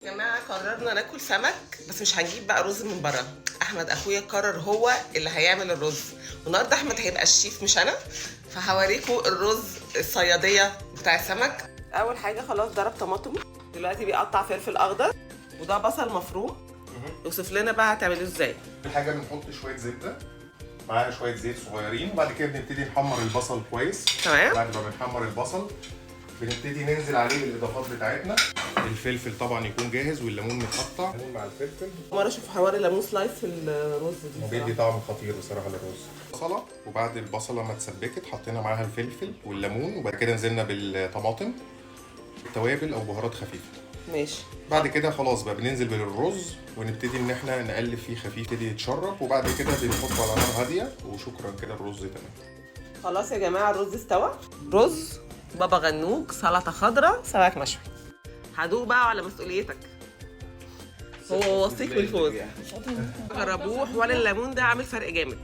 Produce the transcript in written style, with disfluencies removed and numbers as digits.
يا جماعه قررنا ناكل سمك، بس مش هنجيب بقى رز من بره. احمد اخويا قرر هو اللي هيعمل الرز، والنهارده احمد هيبقى الشيف مش انا. فهوريكم الرز الصياديه بتاع السمك. اول حاجه خلاص ضرب طماطم، دلوقتي بيقطع فلفل اخضر، وده بصل مفروم. يوصف لنا بقى هتعملوه ازاي. اول حاجه بنحط شويه زبده معاها شويه زيت صغيرين، وبعد كده بنبتدي نحمر البصل كويس. تمام. بعد ما بنحمر البصل بنبتدي ننزل عليه بالاضافات بتاعتنا. الفلفل طبعا يكون جاهز، والليمون متقطع. الليمون مع الفلفل. مره اشوف حوار الليمون سلايس في الرز دي بيدي طعم خطير بصراحه للرز. بصله، وبعد البصله ما اتسبكت حطينا معاها الفلفل والليمون، وبعد كده نزلنا بالطماطم، التوابل او بهارات خفيفه. ماشي. بعد كده خلاص بقى بننزل بالرز ونبتدي ان احنا نقلب فيه خفيف، يبتدي يتشرب، وبعد كده بنحطه على نار هاديه، وشكرا كده الرز تمام. خلاص يا جماعه الرز استوى. رز، بابا غنوج، سلطه خضراء، سمك مشوي. هدوق بقى على مسؤوليتك. هو وصيك بالفوز. جربوه، حوار الليمون ده عامل فرق جامد.